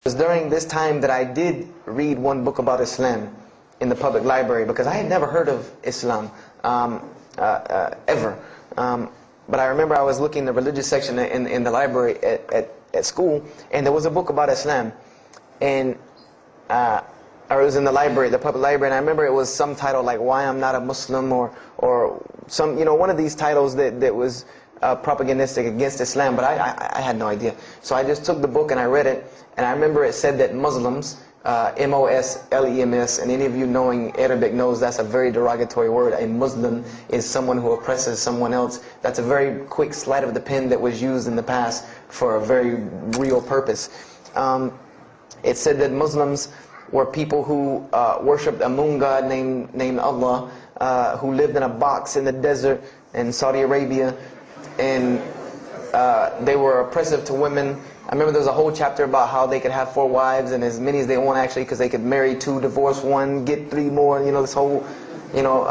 It was during this time that I did read one book about Islam in the public library, because I had never heard of Islam ever. But I remember I was looking in the religious section in the library at school, and there was a book about Islam, and or it was in the library, the public library, and I remember it was some title like "Why I'm Not a Muslim" or some, you know, one of these titles that was propagandistic against Islam, but I had no idea. So I just took the book and I read it, and I remember it said that Muslims, M-O-S-L-E-M-S, and any of you knowing Arabic knows that's a very derogatory word. A Muslim is someone who oppresses someone else. That's a very quick sleight of the pen that was used in the past for a very real purpose. It said that Muslims were people who worshipped a moon god named Allah, who lived in a box in the desert in Saudi Arabia, and they were oppressive to women. I remember there was a whole chapter about how they could have 4 wives and as many as they want, actually, because they could marry 2, divorce 1, get 3 more, you know, this whole, you know,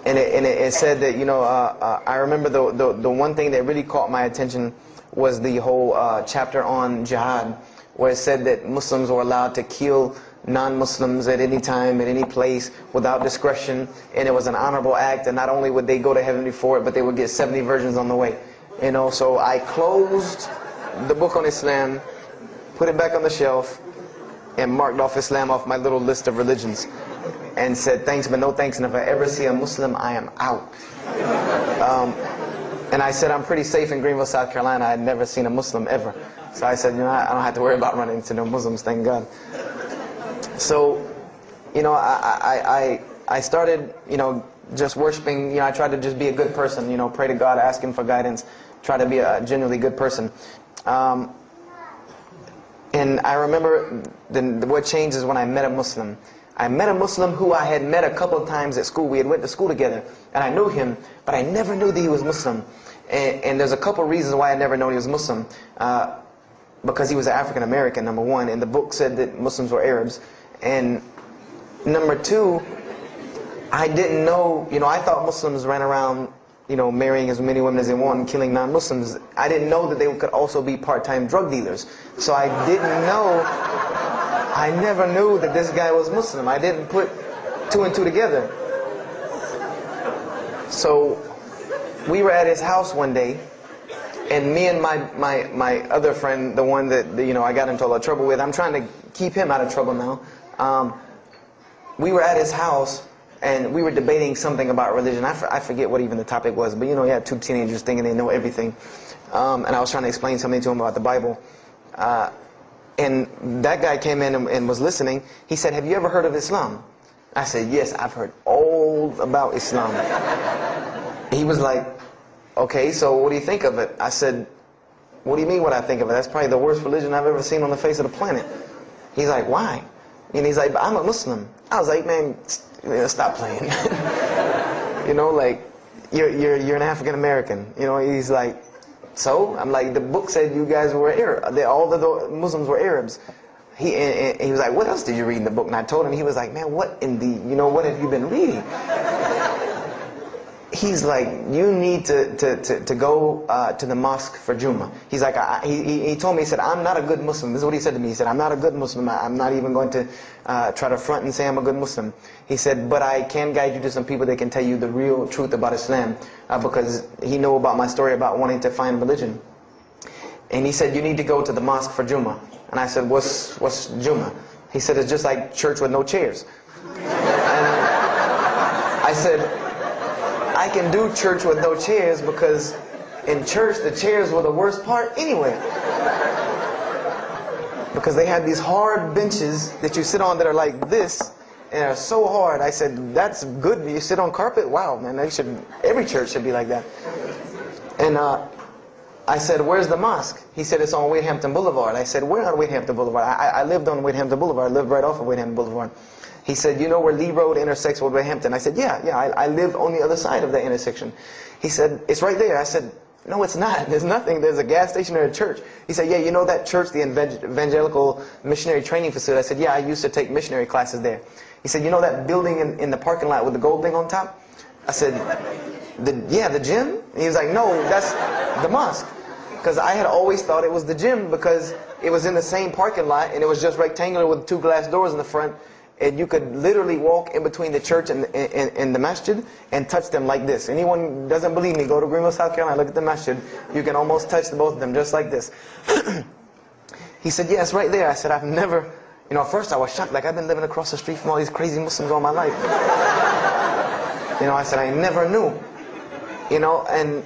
and it said that, you know, I remember the one thing that really caught my attention was the whole chapter on jihad, where it said that Muslims were allowed to kill non-Muslims at any time, at any place, without discretion, and it was an honorable act, and not only would they go to heaven before it, but they would get 70 virgins on the way. You know, so I closed the book on Islam, put it back on the shelf, and marked off Islam off my little list of religions, and said thanks but no thanks, and if I ever see a Muslim, I am out. And I said I'm pretty safe in Greenville, South Carolina. I had never seen a Muslim ever. So I said, you know, I don't have to worry about running into no Muslims, thank God. So, you know, I started, you know, just worshiping. You know, I tried to just be a good person, you know, pray to God, ask Him for guidance, try to be a genuinely good person. And I remember what changed is when I met a Muslim. I met a Muslim who I had met a couple of times at school. We had went to school together, and I knew him, but I never knew that he was Muslim. And there's a couple of reasons why I never known he was Muslim. Because he was African American, number one, and the book said that Muslims were Arabs. And number two, I didn't know, you know, I thought Muslims ran around, you know, marrying as many women as they want and killing non-Muslims. I didn't know that they could also be part-time drug dealers. So I didn't know, I never knew that this guy was Muslim. I didn't put 2 and 2 together. So we were at his house one day, and me and my other friend, the one that, you know, I got into a lot of trouble with, I'm trying to keep him out of trouble now. We were at his house, and we were debating something about religion. I forget what even the topic was, but you know, you had 2 teenagers thinking they know everything. And I was trying to explain something to him about the Bible. And that guy came in and was listening. He said, "Have you ever heard of Islam?" I said, "Yes, I've heard all about Islam." He was like, "Okay, so what do you think of it?" I said, "What do you mean what I think of it? That's probably the worst religion I've ever seen on the face of the planet." He's like, "Why?" And he's like, "I'm a Muslim." I was like, "Man, stop playing." You know, like, you're an African American. You know, he's like, "So?" I'm like, "The book said you guys were Arab. All the Muslims were Arabs." He was like, "What else did you read in the book?" And I told him. He was like, "Man, what in the, you know, what have you been reading?" He's like, "You need to go to the mosque for Jummah." He's like, he told me, he said, "I'm not a good Muslim." This is what he said to me. He said, "I'm not a good Muslim. I'm not even going to try to front and say I'm a good Muslim." He said, "But I can guide you to some people that can tell you the real truth about Islam," because he knew about my story about wanting to find religion. And he said, "You need to go to the mosque for Jummah." And I said, What's Jummah?" He said, "It's just like church with no chairs." And I said, "I can do church with no chairs because in church the chairs were the worst part anyway. Because they had these hard benches that you sit on that are like this and are so hard." I said, "That's good. You sit on carpet? Wow, man, every church should be like that." And I said, "Where's the mosque?" He said, "It's on Wadehampton Boulevard." I said, "Where on Wadehampton Boulevard?" I lived on Wadehampton Boulevard. I lived right off of Wadehampton Boulevard. He said, "You know where Lee Road intersects with Wadehampton?" I said, yeah, I live on the other side of that intersection." He said, "It's right there." I said, "No, it's not. There's nothing. There's a gas station or a church." He said, "Yeah, you know that church, the Evangelical Missionary Training Facility?" I said, "Yeah, I used to take missionary classes there." He said, "You know that building in the parking lot with the gold thing on top?" I said, yeah, the gym?" And he was like, "No, that's the mosque." because I had always thought it was the gym because it was in the same parking lot and it was just rectangular with 2 glass doors in the front. And you could literally walk in between the church and the masjid and touch them like this. Anyone doesn't believe me, go to Greenville, South Carolina, look at the masjid. You can almost touch both of them just like this. He said, yeah, it's right there. I said, I've never, at first I was shocked. Like, I've been living across the street from all these crazy Muslims all my life. I said, I never knew. And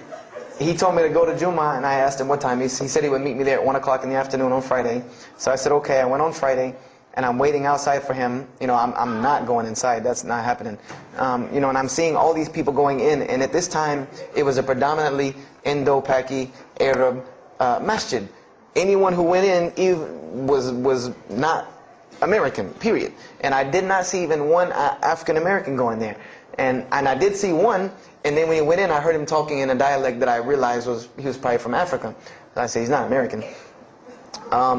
he told me to go to Jummah, and I asked him what time. He said he would meet me there at 1 o'clock in the afternoon on Friday. So I said, okay. I went on Friday, and I'm waiting outside for him. I'm not going inside. That's not happening. And I'm seeing all these people going in, and at this time, it was a predominantly Indo-Paki Arab masjid. Anyone who went in was not American, period. And I did not see even one African-American going there. And I did see one, and then when he went in, I heard him talking in a dialect that I realized he was probably from Africa. So I said, he's not American.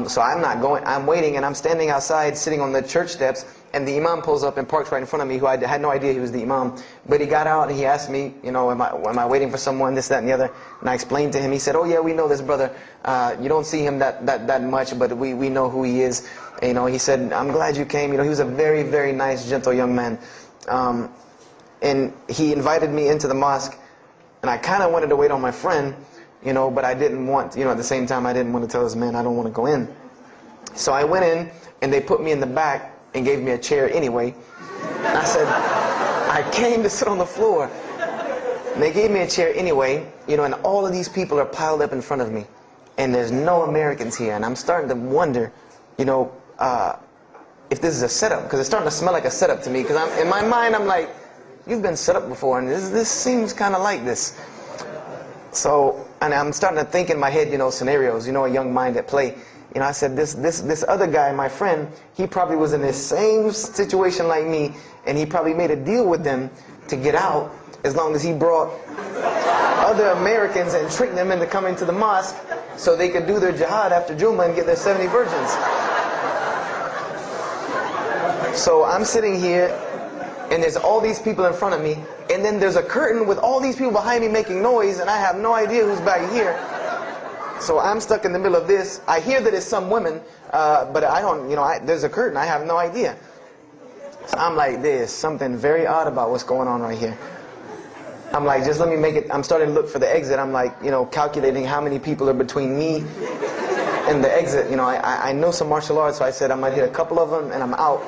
So I'm not going. I'm waiting, and I'm standing outside, sitting on the church steps, and the imam pulls up and parks right in front of me, who I had no idea he was the imam. But he got out, and he asked me, am I waiting for someone, this, that, and the other? And I explained to him. He said, oh, yeah, we know this brother. You don't see him that much, but we know who he is. He said, I'm glad you came. He was a very, very nice, gentle young man. And he invited me into the mosque, and I kind of wanted to wait on my friend, but I didn't want, at the same time, I didn't want to tell this man I don't want to go in. So I went in, and they put me in the back and gave me a chair anyway. And I said, I came to sit on the floor. And they gave me a chair anyway, and all of these people are piled up in front of me. And there's no Americans here, and I'm starting to wonder, if this is a setup, because it's starting to smell like a setup to me, because in my mind, I'm like, you've been set up before, and this seems kind of like this. So, and I'm starting to think in my head, scenarios, a young mind at play. I said, this other guy, my friend, he probably was in the same situation like me, and he probably made a deal with them to get out, as long as he brought other Americans and tricked them into coming to the mosque, so they could do their jihad after Jummah and get their 70 virgins. So I'm sitting here, and there's all these people in front of me, and then there's a curtain with all these people behind me making noise, and I have no idea who's back here. So I'm stuck in the middle of this. I hear that it's some women, but I don't, there's a curtain. I have no idea. So I'm like, there's something very odd about what's going on right here. I'm like, just let me make it. I'm starting to look for the exit. I'm like, calculating how many people are between me and the exit. I know some martial arts, so I said I might hit a couple of them, and I'm out.